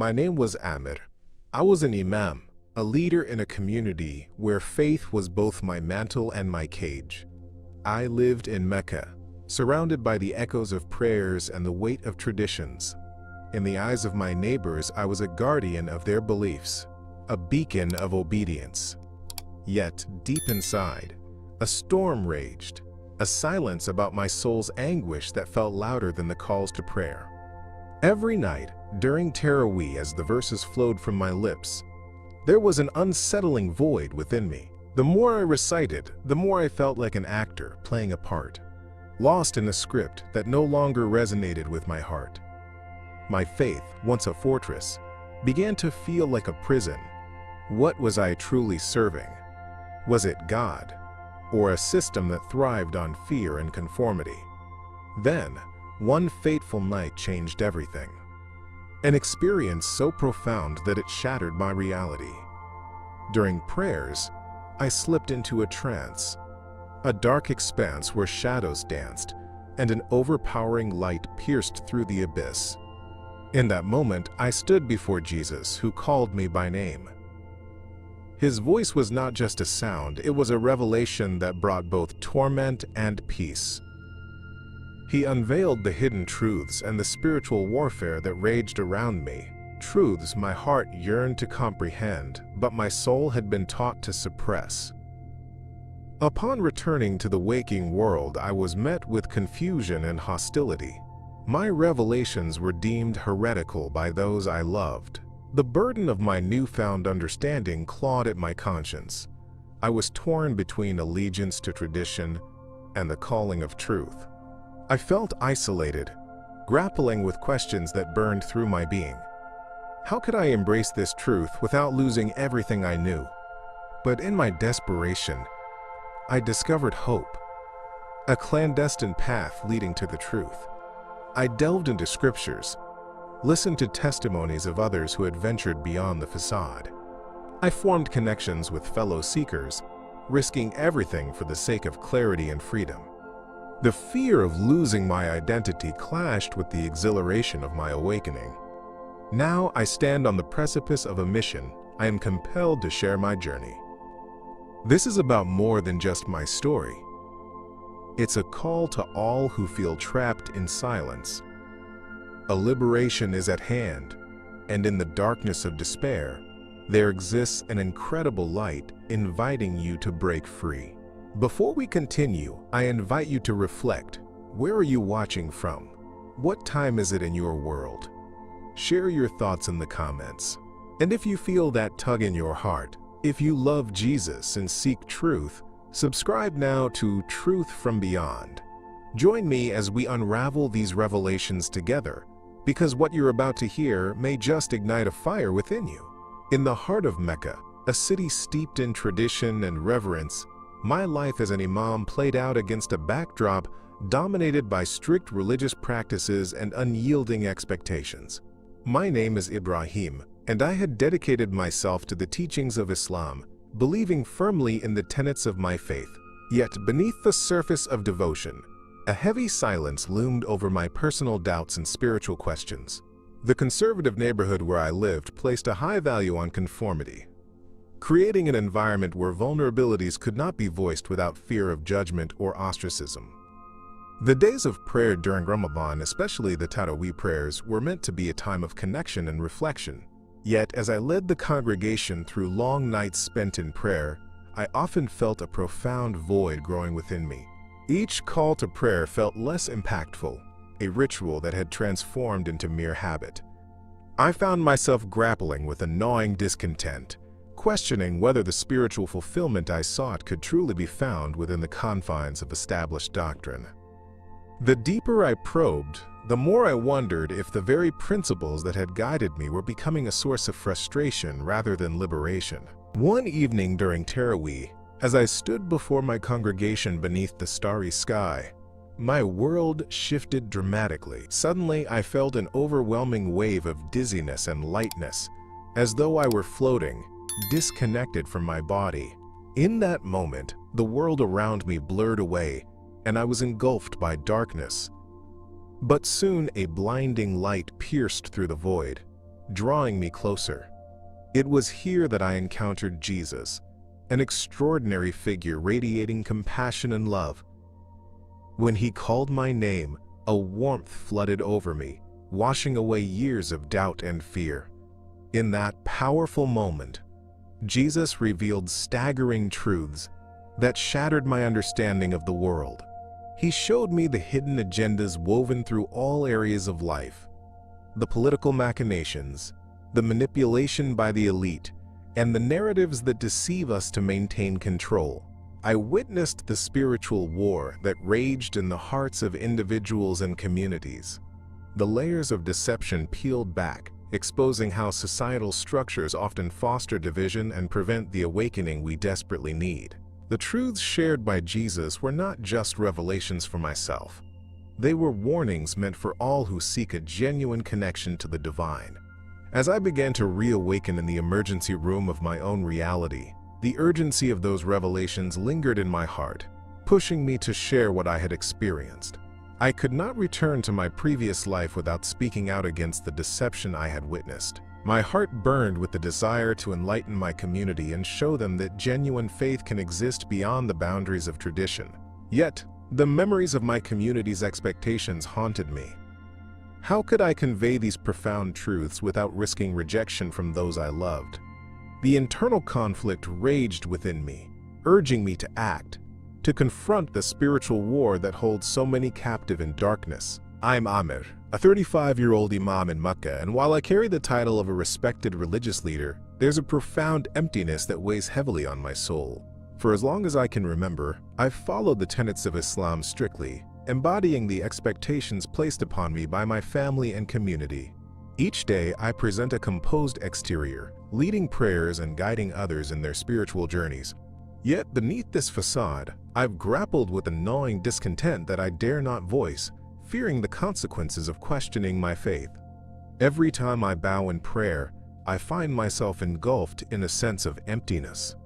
My name was Amir. I was an Imam, a leader in a community where faith was both my mantle and my cage. I lived in Mecca, surrounded by the echoes of prayers and the weight of traditions. In the eyes of my neighbors, I was a guardian of their beliefs, a beacon of obedience. Yet, deep inside, a storm raged, a silence about my soul's anguish that felt louder than the calls to prayer. Every night, during Taraweeh, as the verses flowed from my lips, there was an unsettling void within me. The more I recited, the more I felt like an actor playing a part, lost in a script that no longer resonated with my heart. My faith, once a fortress, began to feel like a prison. What was I truly serving? Was it God, or a system that thrived on fear and conformity? Then, one fateful night changed everything. An experience so profound that it shattered my reality. During prayers, I slipped into a trance, a dark expanse where shadows danced, and an overpowering light pierced through the abyss. In that moment, I stood before Jesus, who called me by name. His voice was not just a sound, it was a revelation that brought both torment and peace. He unveiled the hidden truths and the spiritual warfare that raged around me, truths my heart yearned to comprehend, but my soul had been taught to suppress. Upon returning to the waking world, I was met with confusion and hostility. My revelations were deemed heretical by those I loved. The burden of my newfound understanding clawed at my conscience. I was torn between allegiance to tradition and the calling of truth. I felt isolated, grappling with questions that burned through my being. How could I embrace this truth without losing everything I knew? But in my desperation, I discovered hope, a clandestine path leading to the truth. I delved into scriptures, listened to testimonies of others who had ventured beyond the facade. I formed connections with fellow seekers, risking everything for the sake of clarity and freedom. The fear of losing my identity clashed with the exhilaration of my awakening. Now I stand on the precipice of a mission. I am compelled to share my journey. This is about more than just my story. It's a call to all who feel trapped in silence. A liberation is at hand, and in the darkness of despair, there exists an incredible light inviting you to break free. Before we continue, I invite you to reflect. Where are you watching from? What time is it in your world? Share your thoughts in the comments. And if you feel that tug in your heart, if you love Jesus and seek truth, subscribe now to Truth from Beyond. Join me as we unravel these revelations together, because what you're about to hear may just ignite a fire within you. In the heart of Mecca, a city steeped in tradition and reverence, my life as an Imam played out against a backdrop dominated by strict religious practices and unyielding expectations. My name is Ibrahim, and I had dedicated myself to the teachings of Islam, believing firmly in the tenets of my faith. Yet beneath the surface of devotion, a heavy silence loomed over my personal doubts and spiritual questions. The conservative neighborhood where I lived placed a high value on conformity, creating an environment where vulnerabilities could not be voiced without fear of judgment or ostracism. The days of prayer during Ramadan, especially the Taraweeh prayers, were meant to be a time of connection and reflection. Yet, as I led the congregation through long nights spent in prayer, I often felt a profound void growing within me. Each call to prayer felt less impactful, a ritual that had transformed into mere habit. I found myself grappling with a gnawing discontent, questioning whether the spiritual fulfillment I sought could truly be found within the confines of established doctrine. The deeper I probed, the more I wondered if the very principles that had guided me were becoming a source of frustration rather than liberation. One evening during Taraweeh, as I stood before my congregation beneath the starry sky, my world shifted dramatically. Suddenly, I felt an overwhelming wave of dizziness and lightness, as though I were floating, disconnected from my body. In that moment, the world around me blurred away, and I was engulfed by darkness. But soon a blinding light pierced through the void. drawing me closer. It was here that I encountered Jesus, an extraordinary figure radiating compassion and love. When he called my name, a warmth flooded over me, washing away years of doubt and fear. In that powerful moment, Jesus revealed staggering truths that shattered my understanding of the world. He showed me the hidden agendas woven through all areas of life, the political machinations, the manipulation by the elite, and the narratives that deceive us to maintain control. I witnessed the spiritual war that raged in the hearts of individuals and communities. The layers of deception peeled back, exposing how societal structures often foster division and prevent the awakening we desperately need. The truths shared by Jesus were not just revelations for myself. They were warnings meant for all who seek a genuine connection to the divine. As I began to reawaken in the emergency room of my own reality, the urgency of those revelations lingered in my heart, pushing me to share what I had experienced. I could not return to my previous life without speaking out against the deception I had witnessed. My heart burned with the desire to enlighten my community and show them that genuine faith can exist beyond the boundaries of tradition. Yet, the memories of my community's expectations haunted me. How could I convey these profound truths without risking rejection from those I loved? The internal conflict raged within me, urging me to act, to confront the spiritual war that holds so many captive in darkness. I'm Amir, a 35-year-old Imam in Mecca, and while I carry the title of a respected religious leader, there's a profound emptiness that weighs heavily on my soul. For as long as I can remember, I've followed the tenets of Islam strictly, embodying the expectations placed upon me by my family and community. Each day, I present a composed exterior, leading prayers and guiding others in their spiritual journeys. Yet beneath this facade, I've grappled with a gnawing discontent that I dare not voice, fearing the consequences of questioning my faith. Every time I bow in prayer, I find myself engulfed in a sense of emptiness.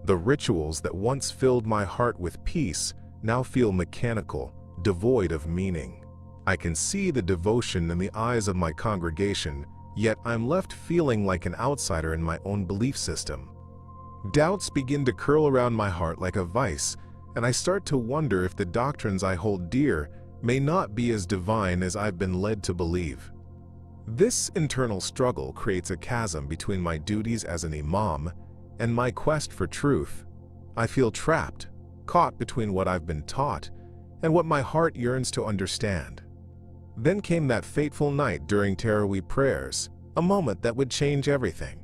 The rituals that once filled my heart with peace now feel mechanical, devoid of meaning. I can see the devotion in the eyes of my congregation, yet I'm left feeling like an outsider in my own belief system. Doubts begin to curl around my heart like a vice, and I start to wonder if the doctrines I hold dear may not be as divine as I've been led to believe. This internal struggle creates a chasm between my duties as an imam and my quest for truth. I feel trapped, caught between what I've been taught and what my heart yearns to understand. Then came that fateful night during Taraweeh prayers, a moment that would change everything.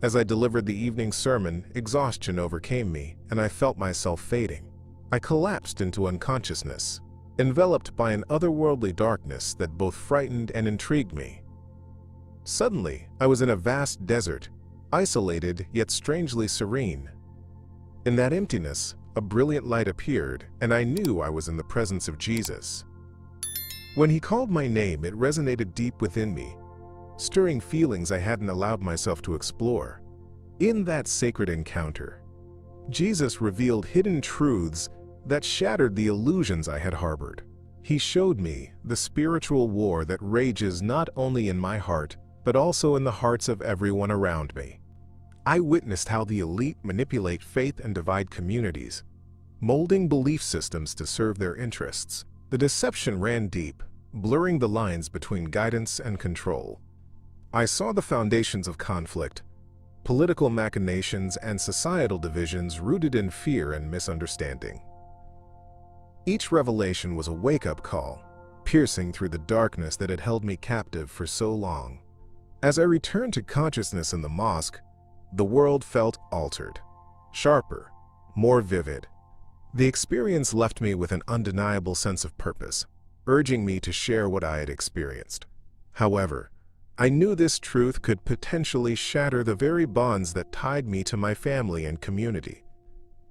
As I delivered the evening sermon, exhaustion overcame me, and I felt myself fading. I collapsed into unconsciousness, enveloped by an otherworldly darkness that both frightened and intrigued me. Suddenly, I was in a vast desert, isolated yet strangely serene. In that emptiness, a brilliant light appeared, and I knew I was in the presence of Jesus. When he called my name, it resonated deep within me, stirring feelings I hadn't allowed myself to explore. In that sacred encounter, Jesus revealed hidden truths that shattered the illusions I had harbored. He showed me the spiritual war that rages not only in my heart, but also in the hearts of everyone around me. I witnessed how the elite manipulate faith and divide communities, molding belief systems to serve their interests. The deception ran deep, blurring the lines between guidance and control. I saw the foundations of conflict, political machinations, and societal divisions rooted in fear and misunderstanding. Each revelation was a wake-up call, piercing through the darkness that had held me captive for so long. As I returned to consciousness in the mosque, the world felt altered, sharper, more vivid. The experience left me with an undeniable sense of purpose, urging me to share what I had experienced. However, I knew this truth could potentially shatter the very bonds that tied me to my family and community.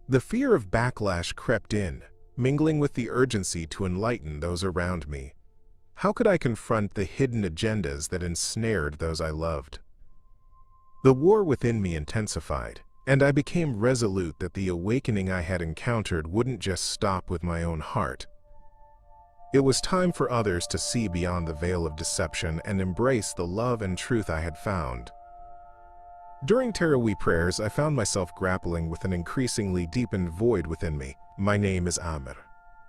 The fear of backlash crept in, mingling with the urgency to enlighten those around me. How could I confront the hidden agendas that ensnared those I loved? The war within me intensified, and I became resolute that the awakening I had encountered wouldn't just stop with my own heart. It was time for others to see beyond the veil of deception and embrace the love and truth I had found. During Taraweeh prayers, I found myself grappling with an increasingly deepened void within me. My name is Amir,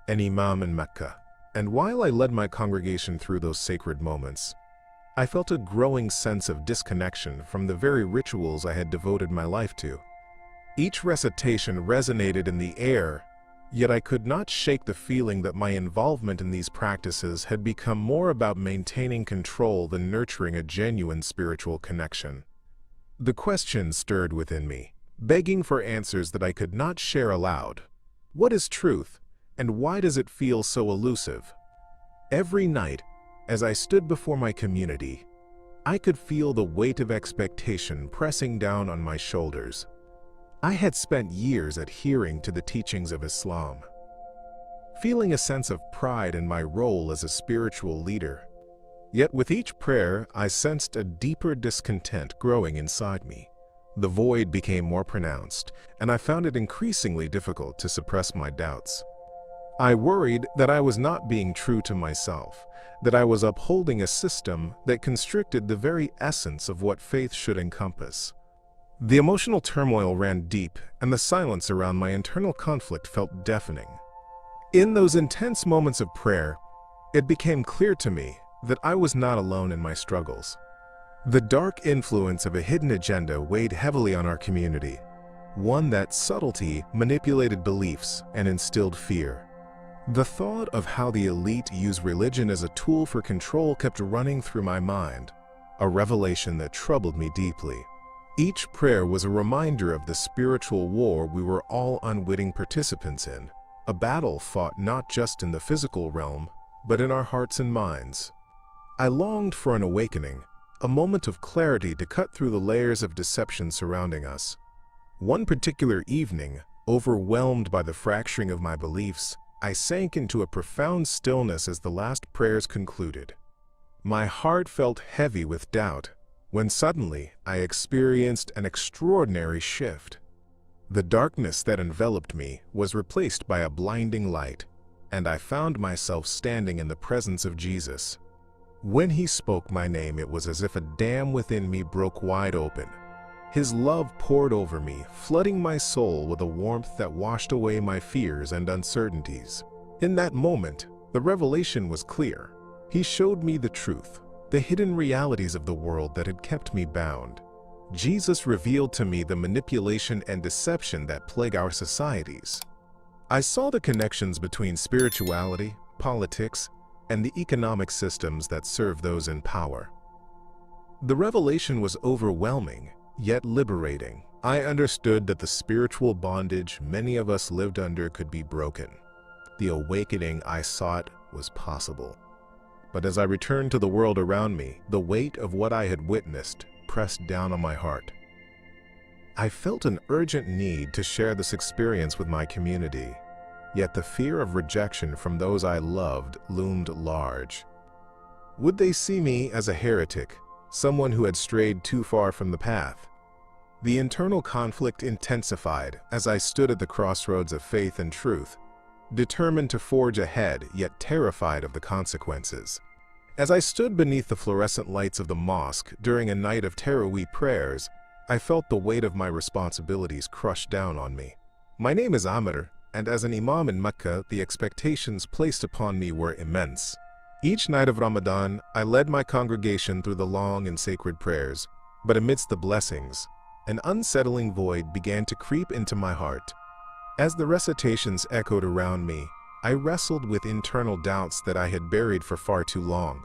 an Imam in Mecca, and while I led my congregation through those sacred moments, I felt a growing sense of disconnection from the very rituals I had devoted my life to. Each recitation resonated in the air, yet I could not shake the feeling that my involvement in these practices had become more about maintaining control than nurturing a genuine spiritual connection. The question stirred within me, begging for answers that I could not share aloud. What is truth, and why does it feel so elusive? Every night, as I stood before my community, I could feel the weight of expectation pressing down on my shoulders. I had spent years adhering to the teachings of Islam, feeling a sense of pride in my role as a spiritual leader. Yet with each prayer, I sensed a deeper discontent growing inside me. The void became more pronounced, and I found it increasingly difficult to suppress my doubts. I worried that I was not being true to myself, that I was upholding a system that constricted the very essence of what faith should encompass. The emotional turmoil ran deep, and the silence around my internal conflict felt deafening. In those intense moments of prayer, it became clear to me that I was not alone in my struggles. The dark influence of a hidden agenda weighed heavily on our community, one that subtlety manipulated beliefs and instilled fear. The thought of how the elite use religion as a tool for control kept running through my mind, a revelation that troubled me deeply. Each prayer was a reminder of the spiritual war we were all unwitting participants in, a battle fought not just in the physical realm, but in our hearts and minds. I longed for an awakening, a moment of clarity to cut through the layers of deception surrounding us. One particular evening, overwhelmed by the fracturing of my beliefs, I sank into a profound stillness as the last prayers concluded. My heart felt heavy with doubt, when suddenly I experienced an extraordinary shift. The darkness that enveloped me was replaced by a blinding light, and I found myself standing in the presence of Jesus. When he spoke my name, it was as if a dam within me broke wide open. His love poured over me, flooding my soul with a warmth that washed away my fears and uncertainties. In that moment, the revelation was clear. He showed me the truth, the hidden realities of the world that had kept me bound. Jesus revealed to me the manipulation and deception that plague our societies. I saw the connections between spirituality, politics, and the economic systems that serve those in power. The revelation was overwhelming, yet liberating. I understood that the spiritual bondage many of us lived under could be broken. The awakening I sought was possible. But as I returned to the world around me, the weight of what I had witnessed pressed down on my heart. I felt an urgent need to share this experience with my community, yet the fear of rejection from those I loved loomed large. Would they see me as a heretic, someone who had strayed too far from the path? The internal conflict intensified as I stood at the crossroads of faith and truth, determined to forge ahead yet terrified of the consequences. As I stood beneath the fluorescent lights of the mosque during a night of Taraweeh prayers, I felt the weight of my responsibilities crush down on me. My name is Amir, and as an Imam in Mecca, the expectations placed upon me were immense. Each night of Ramadan, I led my congregation through the long and sacred prayers, but amidst the blessings, an unsettling void began to creep into my heart. As the recitations echoed around me, I wrestled with internal doubts that I had buried for far too long.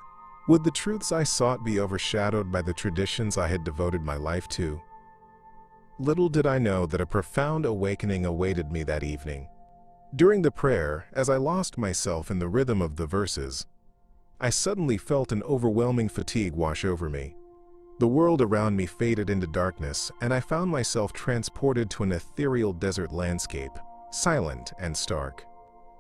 Would the truths I sought be overshadowed by the traditions I had devoted my life to? Little did I know that a profound awakening awaited me that evening. During the prayer, as I lost myself in the rhythm of the verses, I suddenly felt an overwhelming fatigue wash over me. The world around me faded into darkness, and I found myself transported to an ethereal desert landscape, silent and stark.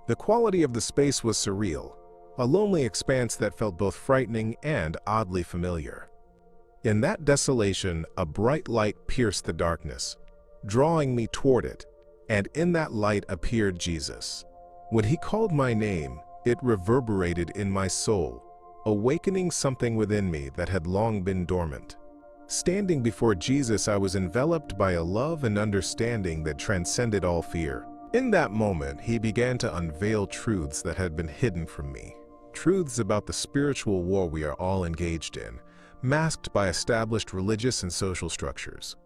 The quality of the space was surreal, a lonely expanse that felt both frightening and oddly familiar. In that desolation, a bright light pierced the darkness, drawing me toward it, and in that light appeared Jesus. When he called my name, It reverberated in my soul, awakening something within me that had long been dormant. Standing before Jesus, I was enveloped by a love and understanding that transcended all fear. In that moment, he began to unveil truths that had been hidden from me. Truths about the spiritual war we are all engaged in, masked by established religious and social structures.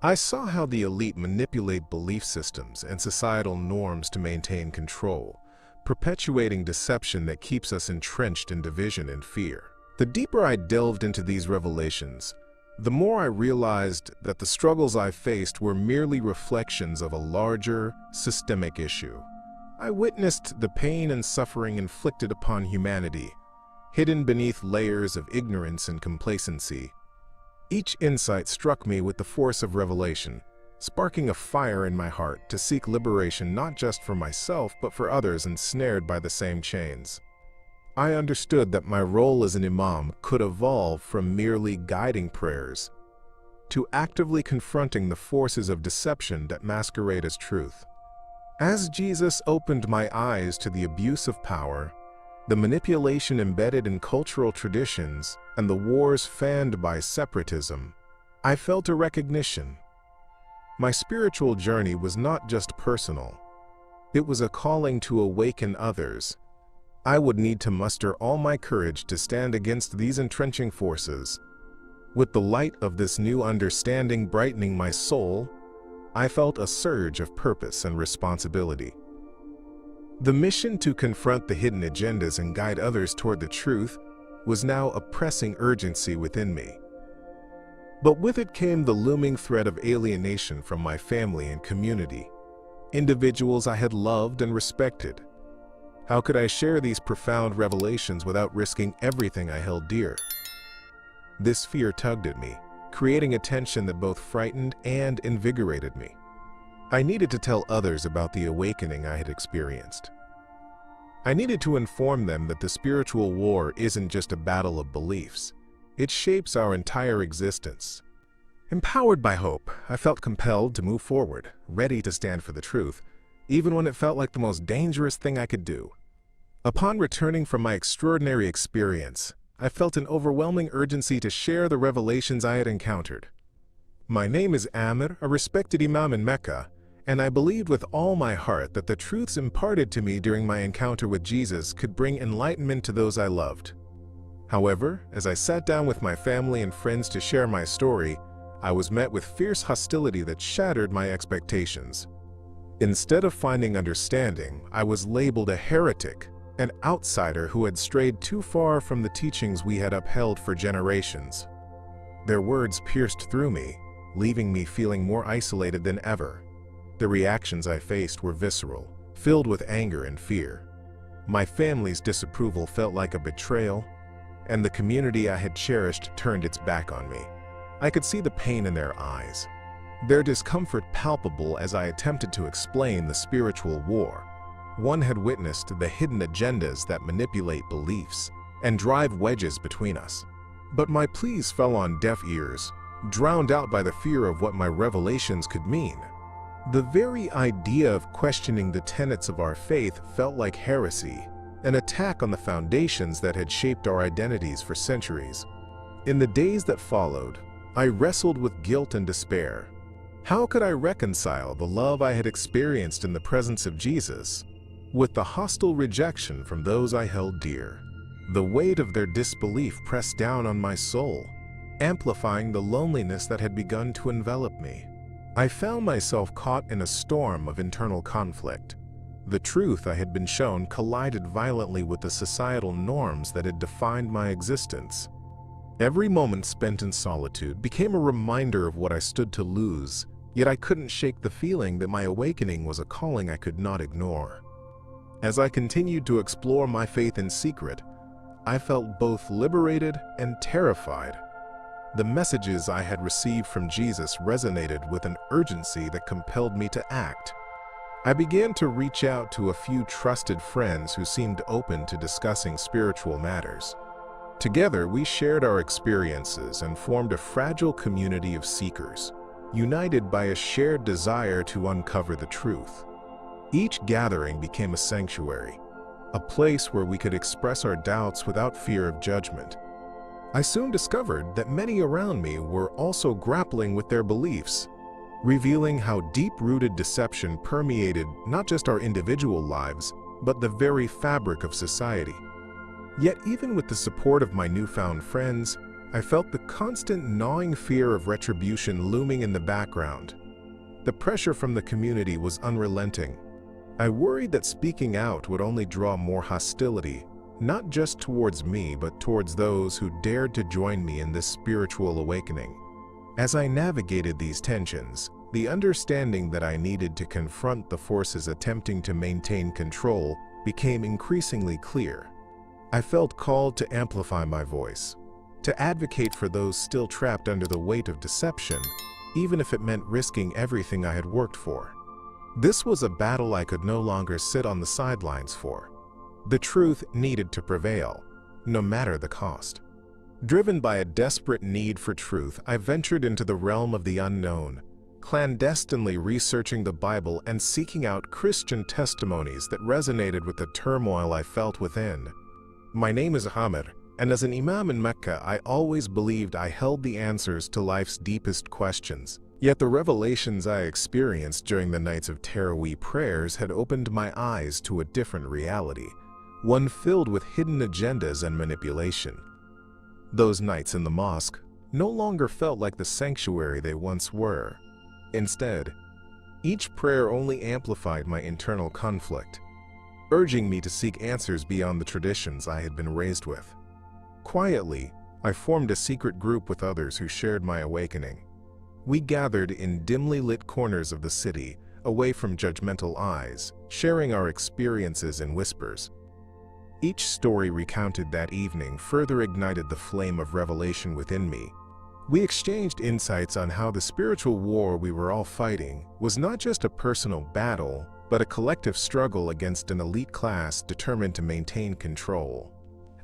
I saw how the elite manipulate belief systems and societal norms to maintain control, perpetuating deception that keeps us entrenched in division and fear. The deeper I delved into these revelations, the more I realized that the struggles I faced were merely reflections of a larger, systemic issue. I witnessed the pain and suffering inflicted upon humanity, hidden beneath layers of ignorance and complacency. Each insight struck me with the force of revelation, sparking a fire in my heart to seek liberation not just for myself but for others ensnared by the same chains. I understood that my role as an imam could evolve from merely guiding prayers to actively confronting the forces of deception that masquerade as truth. As Jesus opened my eyes to the abuse of power, the manipulation embedded in cultural traditions, and the wars fanned by separatism, I felt a recognition. My spiritual journey was not just personal. It was a calling to awaken others. I would need to muster all my courage to stand against these entrenching forces. With the light of this new understanding brightening my soul, I felt a surge of purpose and responsibility. The mission to confront the hidden agendas and guide others toward the truth was now a pressing urgency within me. But with it came the looming threat of alienation from my family and community, individuals I had loved and respected. How could I share these profound revelations without risking everything I held dear? This fear tugged at me, creating a tension that both frightened and invigorated me. I needed to tell others about the awakening I had experienced. I needed to inform them that the spiritual war isn't just a battle of beliefs. It shapes our entire existence. Empowered by hope, I felt compelled to move forward, ready to stand for the truth, even when it felt like the most dangerous thing I could do. Upon returning from my extraordinary experience, I felt an overwhelming urgency to share the revelations I had encountered. My name is Amir, a respected Imam in Mecca, and I believed with all my heart that the truths imparted to me during my encounter with Jesus could bring enlightenment to those I loved. However, as I sat down with my family and friends to share my story, I was met with fierce hostility that shattered my expectations. Instead of finding understanding, I was labeled a heretic, an outsider who had strayed too far from the teachings we had upheld for generations. Their words pierced through me, leaving me feeling more isolated than ever. The reactions I faced were visceral, filled with anger and fear. My family's disapproval felt like a betrayal, and the community I had cherished turned its back on me. I could see the pain in their eyes, their discomfort palpable as I attempted to explain the spiritual war. One had witnessed the hidden agendas that manipulate beliefs and drive wedges between us. But my pleas fell on deaf ears, drowned out by the fear of what my revelations could mean. The very idea of questioning the tenets of our faith felt like heresy, an attack on the foundations that had shaped our identities for centuries. In the days that followed, I wrestled with guilt and despair. How could I reconcile the love I had experienced in the presence of Jesus with the hostile rejection from those I held dear? The weight of their disbelief pressed down on my soul, amplifying the loneliness that had begun to envelop me. I found myself caught in a storm of internal conflict. The truth I had been shown collided violently with the societal norms that had defined my existence. Every moment spent in solitude became a reminder of what I stood to lose, yet I couldn't shake the feeling that my awakening was a calling I could not ignore. As I continued to explore my faith in secret, I felt both liberated and terrified. The messages I had received from Jesus resonated with an urgency that compelled me to act. I began to reach out to a few trusted friends who seemed open to discussing spiritual matters. Together, we shared our experiences and formed a fragile community of seekers, united by a shared desire to uncover the truth. Each gathering became a sanctuary, a place where we could express our doubts without fear of judgment. I soon discovered that many around me were also grappling with their beliefs, revealing how deep-rooted deception permeated not just our individual lives, but the very fabric of society. Yet even with the support of my newfound friends, I felt the constant gnawing fear of retribution looming in the background. The pressure from the community was unrelenting. I worried that speaking out would only draw more hostility, not just towards me, but towards those who dared to join me in this spiritual awakening. As I navigated these tensions, the understanding that I needed to confront the forces attempting to maintain control became increasingly clear. I felt called to amplify my voice, to advocate for those still trapped under the weight of deception, even if it meant risking everything I had worked for. This was a battle I could no longer sit on the sidelines for. The truth needed to prevail, no matter the cost. Driven by a desperate need for truth, I ventured into the realm of the unknown, clandestinely researching the Bible and seeking out Christian testimonies that resonated with the turmoil I felt within. My name is Amir, and as an Imam in Mecca, I always believed I held the answers to life's deepest questions. Yet the revelations I experienced during the nights of Taraweeh prayers had opened my eyes to a different reality, one filled with hidden agendas and manipulation. Those nights in the mosque no longer felt like the sanctuary they once were. Instead, each prayer only amplified my internal conflict, urging me to seek answers beyond the traditions I had been raised with. Quietly, I formed a secret group with others who shared my awakening. We gathered in dimly lit corners of the city, away from judgmental eyes, sharing our experiences in whispers. Each story recounted that evening further ignited the flame of revelation within me. We exchanged insights on how the spiritual war we were all fighting was not just a personal battle, but a collective struggle against an elite class determined to maintain control.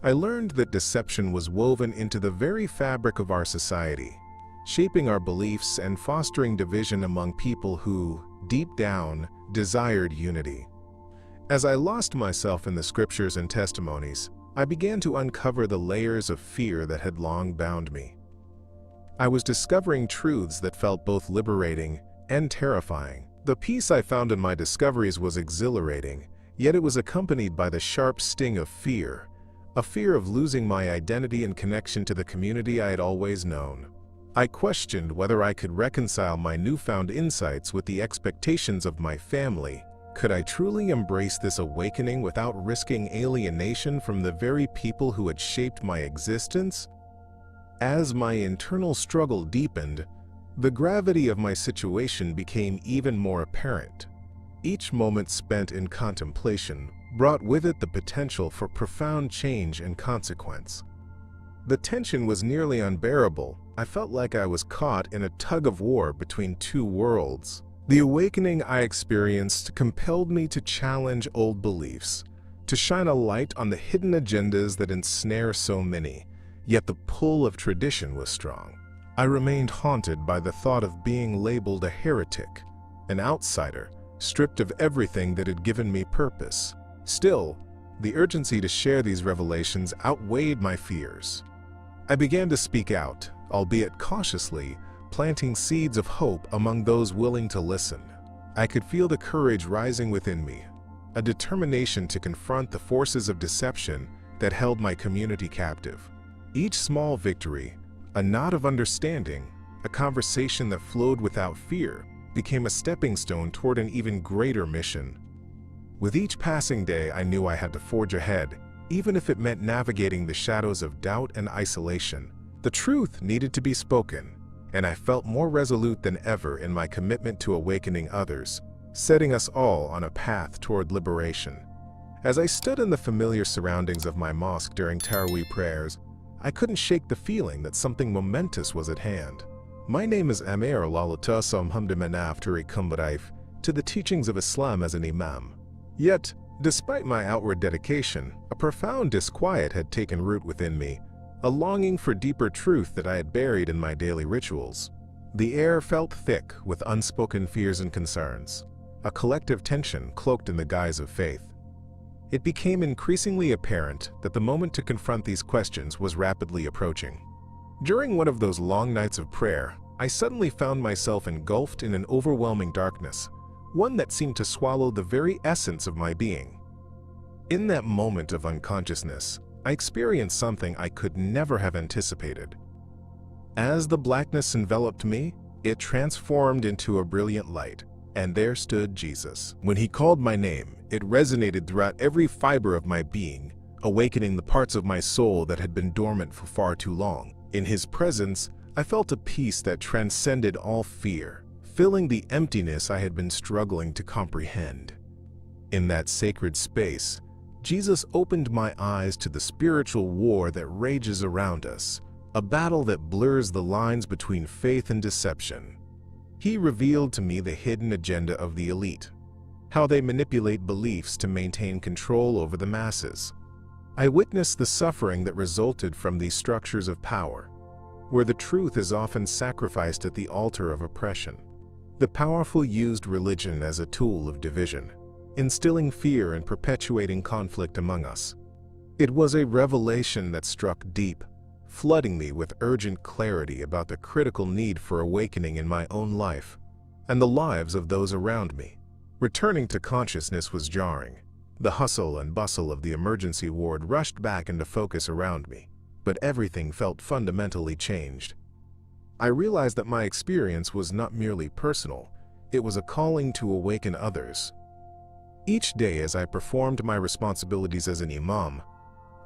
I learned that deception was woven into the very fabric of our society, shaping our beliefs and fostering division among people who, deep down, desired unity. As I lost myself in the scriptures and testimonies, I began to uncover the layers of fear that had long bound me. I was discovering truths that felt both liberating and terrifying. The peace I found in my discoveries was exhilarating, yet it was accompanied by the sharp sting of fear, a fear of losing my identity and connection to the community I had always known. I questioned whether I could reconcile my newfound insights with the expectations of my family. Could I truly embrace this awakening without risking alienation from the very people who had shaped my existence? As my internal struggle deepened, the gravity of my situation became even more apparent. Each moment spent in contemplation brought with it the potential for profound change and consequence. The tension was nearly unbearable. I felt like I was caught in a tug-of-war between two worlds. The awakening I experienced compelled me to challenge old beliefs, to shine a light on the hidden agendas that ensnare so many, yet the pull of tradition was strong. I remained haunted by the thought of being labeled a heretic, an outsider, stripped of everything that had given me purpose. Still, the urgency to share these revelations outweighed my fears. I began to speak out, albeit cautiously, planting seeds of hope among those willing to listen. I could feel the courage rising within me, a determination to confront the forces of deception that held my community captive. Each small victory, a nod of understanding, a conversation that flowed without fear, became a stepping stone toward an even greater mission. With each passing day, I knew I had to forge ahead, even if it meant navigating the shadows of doubt and isolation. The truth needed to be spoken, and I felt more resolute than ever in my commitment to awakening others, setting us all on a path toward liberation. As I stood in the familiar surroundings of my mosque during Taraweeh prayers, I couldn't shake the feeling that something momentous was at hand. My name is Amir to the teachings of Islam as an Imam. Yet, despite my outward dedication, a profound disquiet had taken root within me, a longing for deeper truth that I had buried in my daily rituals. The air felt thick with unspoken fears and concerns, a collective tension cloaked in the guise of faith. It became increasingly apparent that the moment to confront these questions was rapidly approaching. During one of those long nights of prayer, I suddenly found myself engulfed in an overwhelming darkness, one that seemed to swallow the very essence of my being. In that moment of unconsciousness, I experienced something I could never have anticipated. As the blackness enveloped me, it transformed into a brilliant light, and there stood Jesus. When he called my name, it resonated throughout every fiber of my being, awakening the parts of my soul that had been dormant for far too long. In his presence, I felt a peace that transcended all fear, filling the emptiness I had been struggling to comprehend. In that sacred space, Jesus opened my eyes to the spiritual war that rages around us, a battle that blurs the lines between faith and deception. He revealed to me the hidden agenda of the elite, how they manipulate beliefs to maintain control over the masses. I witnessed the suffering that resulted from these structures of power, where the truth is often sacrificed at the altar of oppression. The powerful used religion as a tool of division, instilling fear and perpetuating conflict among us. It was a revelation that struck deep, flooding me with urgent clarity about the critical need for awakening in my own life and the lives of those around me. Returning to consciousness was jarring. The hustle and bustle of the emergency ward rushed back into focus around me, but everything felt fundamentally changed. I realized that my experience was not merely personal, it was a calling to awaken others. Each day as I performed my responsibilities as an Imam,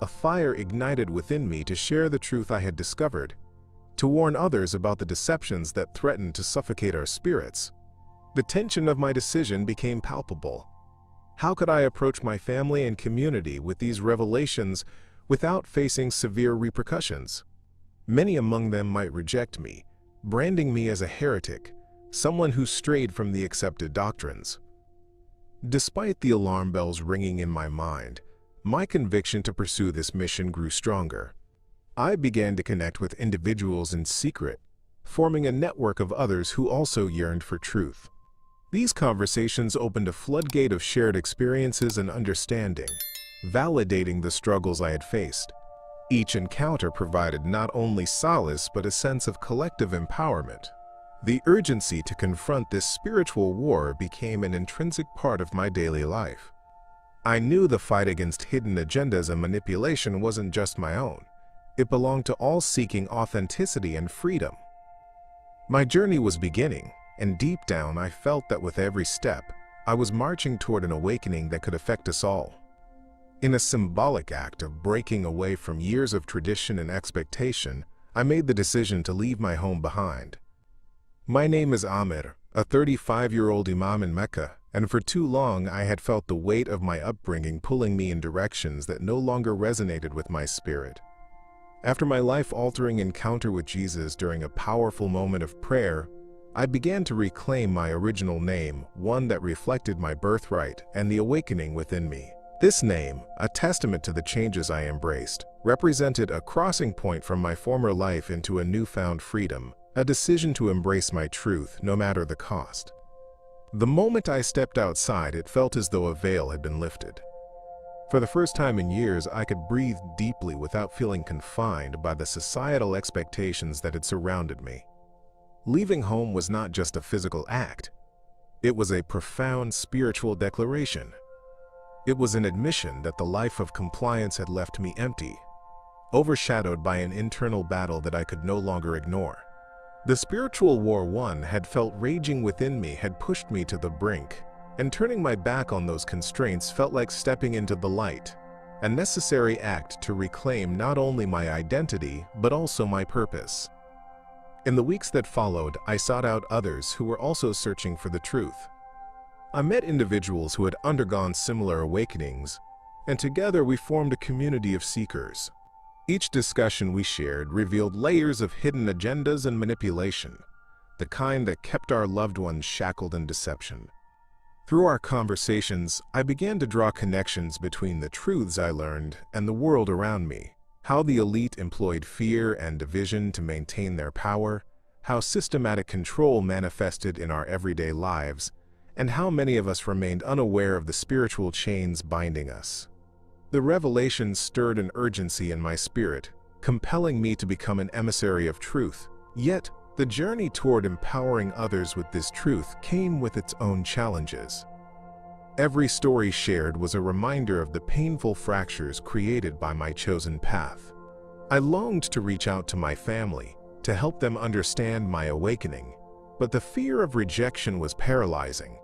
a fire ignited within me to share the truth I had discovered, to warn others about the deceptions that threatened to suffocate our spirits. The tension of my decision became palpable. How could I approach my family and community with these revelations without facing severe repercussions? Many among them might reject me, branding me as a heretic, someone who strayed from the accepted doctrines. Despite the alarm bells ringing in my mind, my conviction to pursue this mission grew stronger. I began to connect with individuals in secret, forming a network of others who also yearned for truth. These conversations opened a floodgate of shared experiences and understanding, validating the struggles I had faced. Each encounter provided not only solace but a sense of collective empowerment. The urgency to confront this spiritual war became an intrinsic part of my daily life. I knew the fight against hidden agendas and manipulation wasn't just my own. It belonged to all seeking authenticity and freedom. My journey was beginning, and deep down I felt that with every step, I was marching toward an awakening that could affect us all. In a symbolic act of breaking away from years of tradition and expectation, I made the decision to leave my home behind. My name is Amir, a 35-year-old Imam in Mecca, and for too long I had felt the weight of my upbringing pulling me in directions that no longer resonated with my spirit. After my life-altering encounter with Jesus during a powerful moment of prayer, I began to reclaim my original name, one that reflected my birthright and the awakening within me. This name, a testament to the changes I embraced, represented a crossing point from my former life into a newfound freedom, a decision to embrace my truth no matter the cost. The moment I stepped outside, it felt as though a veil had been lifted. For the first time in years, I could breathe deeply without feeling confined by the societal expectations that had surrounded me. Leaving home was not just a physical act. It was a profound spiritual declaration. It was an admission that the life of compliance had left me empty, overshadowed by an internal battle that I could no longer ignore. The spiritual war one had felt raging within me had pushed me to the brink, and turning my back on those constraints felt like stepping into the light, a necessary act to reclaim not only my identity but also my purpose. In the weeks that followed, I sought out others who were also searching for the truth. I met individuals who had undergone similar awakenings, and together we formed a community of seekers. Each discussion we shared revealed layers of hidden agendas and manipulation, the kind that kept our loved ones shackled in deception. Through our conversations, I began to draw connections between the truths I learned and the world around me. How the elite employed fear and division to maintain their power, how systematic control manifested in our everyday lives, and how many of us remained unaware of the spiritual chains binding us. The revelation stirred an urgency in my spirit, compelling me to become an emissary of truth. Yet, the journey toward empowering others with this truth came with its own challenges. Every story shared was a reminder of the painful fractures created by my chosen path. I longed to reach out to my family, to help them understand my awakening, but the fear of rejection was paralyzing.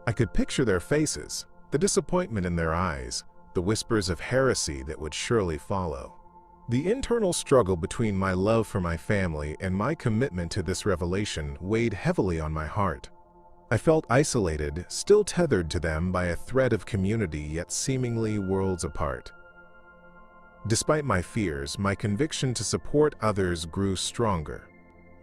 I could picture their faces, the disappointment in their eyes, the whispers of heresy that would surely follow. The internal struggle between my love for my family and my commitment to this revelation weighed heavily on my heart. I felt isolated, still tethered to them by a thread of community yet seemingly worlds apart. Despite my fears, my conviction to support others grew stronger.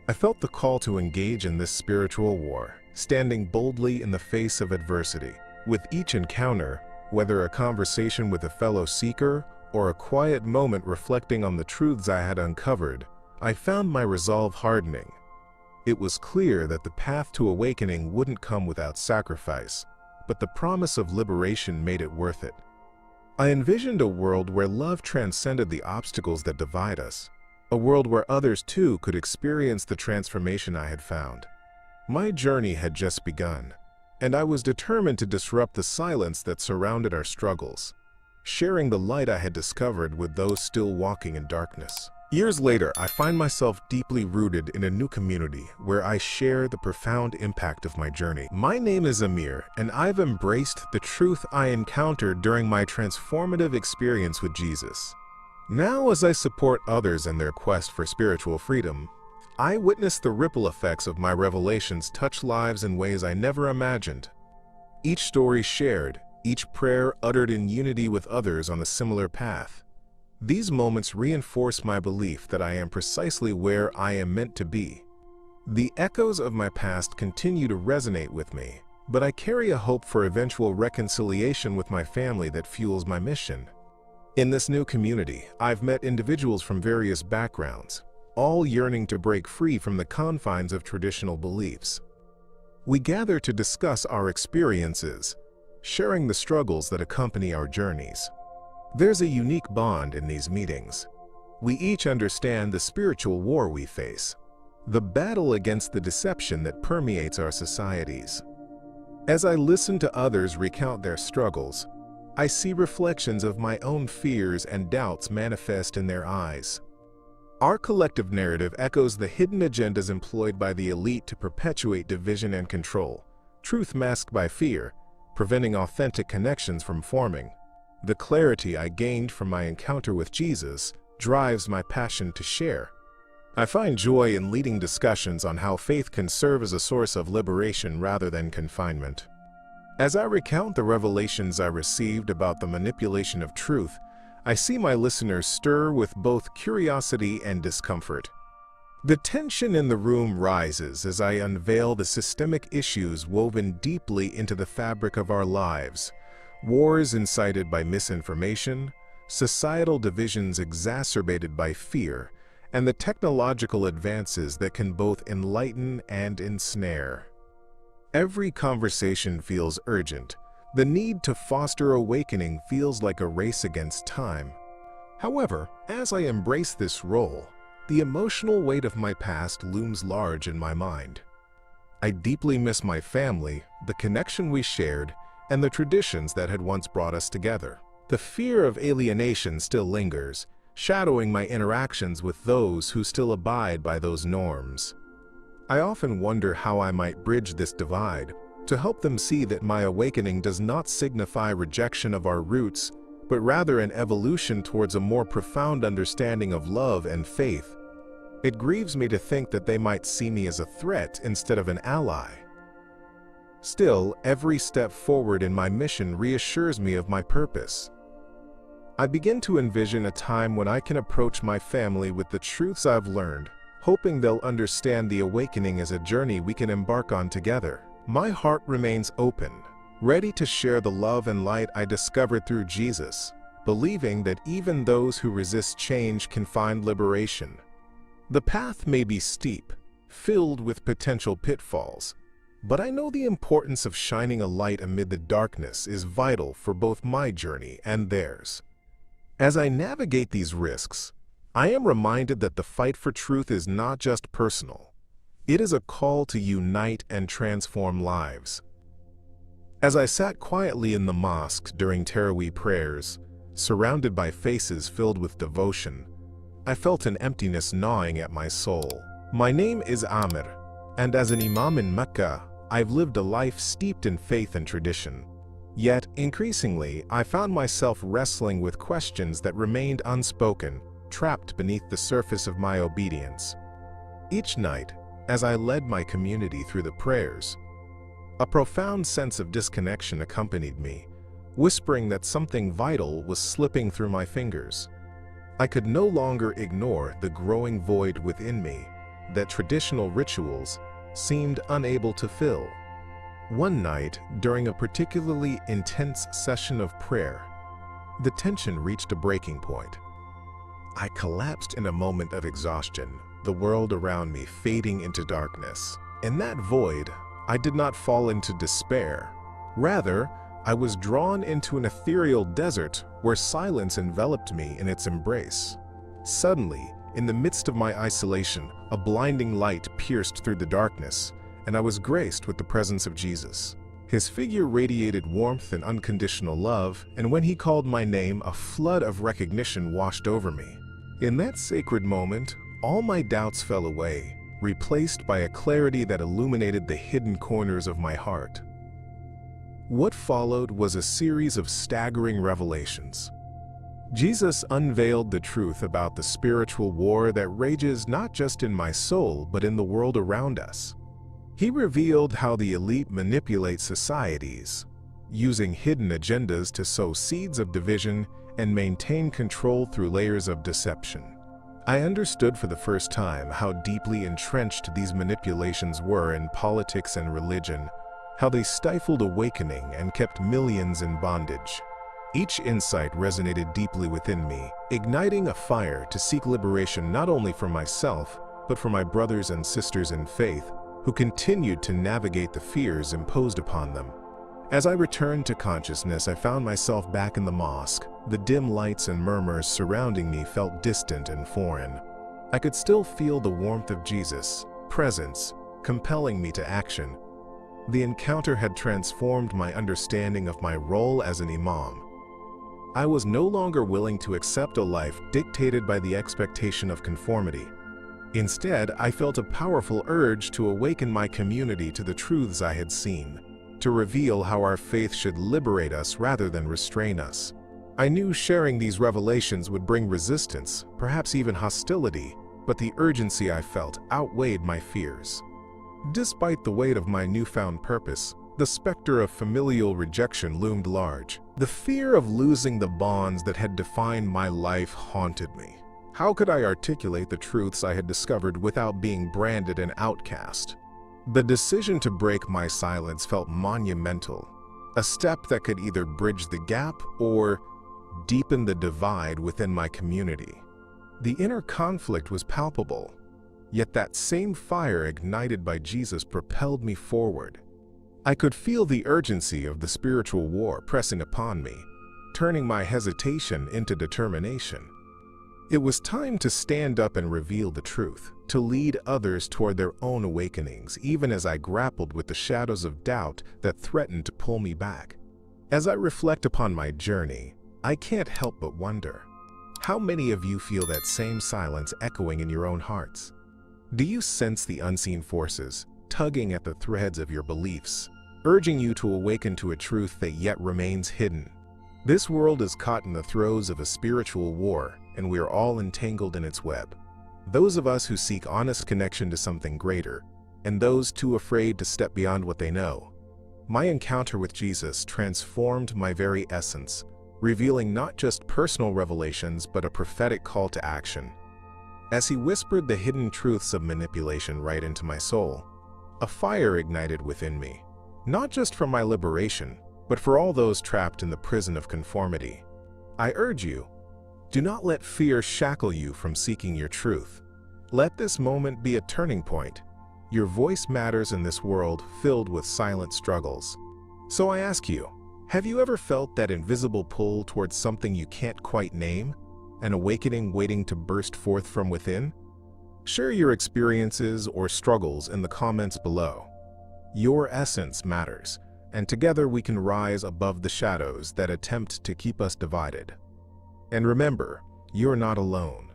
I felt the call to engage in this spiritual war, standing boldly in the face of adversity. With each encounter, whether a conversation with a fellow seeker or a quiet moment reflecting on the truths I had uncovered, I found my resolve hardening. It was clear that the path to awakening wouldn't come without sacrifice, but the promise of liberation made it worth it. I envisioned a world where love transcended the obstacles that divide us, a world where others too could experience the transformation I had found. My journey had just begun, and I was determined to disrupt the silence that surrounded our struggles, sharing the light I had discovered with those still walking in darkness. Years later, I find myself deeply rooted in a new community where I share the profound impact of my journey. My name is Amir, and I've embraced the truth I encountered during my transformative experience with Jesus. Now, as I support others in their quest for spiritual freedom, I witness the ripple effects of my revelations touch lives in ways I never imagined. Each story shared, each prayer uttered in unity with others on a similar path. These moments reinforce my belief that I am precisely where I am meant to be. The echoes of my past continue to resonate with me, but I carry a hope for eventual reconciliation with my family that fuels my mission. In this new community, I've met individuals from various backgrounds, all yearning to break free from the confines of traditional beliefs. We gather to discuss our experiences, sharing the struggles that accompany our journeys. There's a unique bond in these meetings. We each understand the spiritual war we face, the battle against the deception that permeates our societies. As I listen to others recount their struggles, I see reflections of my own fears and doubts manifest in their eyes. Our collective narrative echoes the hidden agendas employed by the elite to perpetuate division and control, truth masked by fear, preventing authentic connections from forming. The clarity I gained from my encounter with Jesus drives my passion to share. I find joy in leading discussions on how faith can serve as a source of liberation rather than confinement. As I recount the revelations I received about the manipulation of truth, I see my listeners stir with both curiosity and discomfort. The tension in the room rises as I unveil the systemic issues woven deeply into the fabric of our lives. Wars incited by misinformation, societal divisions exacerbated by fear, and the technological advances that can both enlighten and ensnare. Every conversation feels urgent. The need to foster awakening feels like a race against time. However, as I embrace this role, the emotional weight of my past looms large in my mind. I deeply miss my family, the connection we shared, and the traditions that had once brought us together. The fear of alienation still lingers, shadowing my interactions with those who still abide by those norms. I often wonder how I might bridge this divide, to help them see that my awakening does not signify rejection of our roots, but rather an evolution towards a more profound understanding of love and faith. It grieves me to think that they might see me as a threat instead of an ally. Still, every step forward in my mission reassures me of my purpose. I begin to envision a time when I can approach my family with the truths I've learned, hoping they'll understand the awakening as a journey we can embark on together. My heart remains open, ready to share the love and light I discovered through Jesus, believing that even those who resist change can find liberation. The path may be steep, filled with potential pitfalls, but I know the importance of shining a light amid the darkness is vital for both my journey and theirs. As I navigate these risks, I am reminded that the fight for truth is not just personal. It is a call to unite and transform lives. As I sat quietly in the mosque during Taraweeh prayers, surrounded by faces filled with devotion, I felt an emptiness gnawing at my soul. My name is Amir, and as an Imam in Mecca, I've lived a life steeped in faith and tradition. Yet, increasingly, I found myself wrestling with questions that remained unspoken, trapped beneath the surface of my obedience. Each night, as I led my community through the prayers, a profound sense of disconnection accompanied me, whispering that something vital was slipping through my fingers. I could no longer ignore the growing void within me that traditional rituals seemed unable to fill. One night, during a particularly intense session of prayer, the tension reached a breaking point. I collapsed in a moment of exhaustion, the world around me fading into darkness. In that void, I did not fall into despair. Rather, I was drawn into an ethereal desert where silence enveloped me in its embrace. Suddenly, in the midst of my isolation, a blinding light pierced through the darkness, and I was graced with the presence of Jesus. His figure radiated warmth and unconditional love, and when he called my name, a flood of recognition washed over me. In that sacred moment, all my doubts fell away, replaced by a clarity that illuminated the hidden corners of my heart. What followed was a series of staggering revelations. Jesus unveiled the truth about the spiritual war that rages not just in my soul, but in the world around us. He revealed how the elite manipulate societies, using hidden agendas to sow seeds of division and maintain control through layers of deception. I understood for the first time how deeply entrenched these manipulations were in politics and religion, how they stifled awakening and kept millions in bondage. Each insight resonated deeply within me, igniting a fire to seek liberation not only for myself, but for my brothers and sisters in faith, who continued to navigate the fears imposed upon them. As I returned to consciousness, I found myself back in the mosque. The dim lights and murmurs surrounding me felt distant and foreign. I could still feel the warmth of Jesus' presence, compelling me to action. The encounter had transformed my understanding of my role as an imam. I was no longer willing to accept a life dictated by the expectation of conformity. Instead, I felt a powerful urge to awaken my community to the truths I had seen, to reveal how our faith should liberate us rather than restrain us. I knew sharing these revelations would bring resistance, perhaps even hostility, but the urgency I felt outweighed my fears. Despite the weight of my newfound purpose, the specter of familial rejection loomed large. The fear of losing the bonds that had defined my life haunted me. How could I articulate the truths I had discovered without being branded an outcast? The decision to break my silence felt monumental, a step that could either bridge the gap or deepen the divide within my community. The inner conflict was palpable, yet that same fire ignited by Jesus propelled me forward. I could feel the urgency of the spiritual war pressing upon me, turning my hesitation into determination. It was time to stand up and reveal the truth, to lead others toward their own awakenings, even as I grappled with the shadows of doubt that threatened to pull me back. As I reflect upon my journey, I can't help but wonder, how many of you feel that same silence echoing in your own hearts? Do you sense the unseen forces tugging at the threads of your beliefs, urging you to awaken to a truth that yet remains hidden? This world is caught in the throes of a spiritual war, and we are all entangled in its web. Those of us who seek honest connection to something greater, and those too afraid to step beyond what they know. My encounter with Jesus transformed my very essence, revealing not just personal revelations but a prophetic call to action. As he whispered the hidden truths of manipulation right into my soul, a fire ignited within me, not just for my liberation, but for all those trapped in the prison of conformity. I urge you, do not let fear shackle you from seeking your truth. Let this moment be a turning point. Your voice matters in this world filled with silent struggles. So I ask you, Have you ever felt that invisible pull towards something you can't quite name? An awakening waiting to burst forth from within? Share your experiences or struggles in the comments below. Your essence matters, and together we can rise above the shadows that attempt to keep us divided. And remember, you're not alone.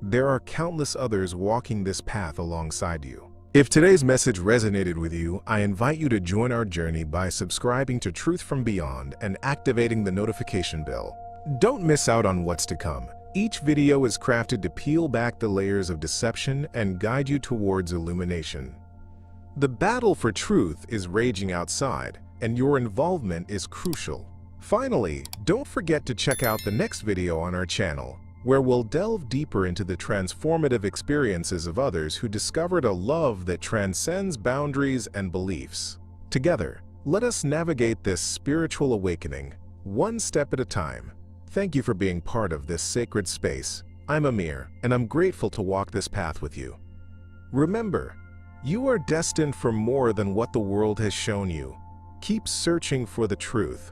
There are countless others walking this path alongside you. If today's message resonated with you, I invite you to join our journey by subscribing to Truth from Beyond and activating the notification bell. Don't miss out on what's to come. Each video is crafted to peel back the layers of deception and guide you towards illumination. The battle for truth is raging outside, and your involvement is crucial. Finally, don't forget to check out the next video on our channel, where we'll delve deeper into the transformative experiences of others who discovered a love that transcends boundaries and beliefs. Together, let us navigate this spiritual awakening, one step at a time. Thank you for being part of this sacred space. I'm Amir, and I'm grateful to walk this path with you. Remember, you are destined for more than what the world has shown you. Keep searching for the truth,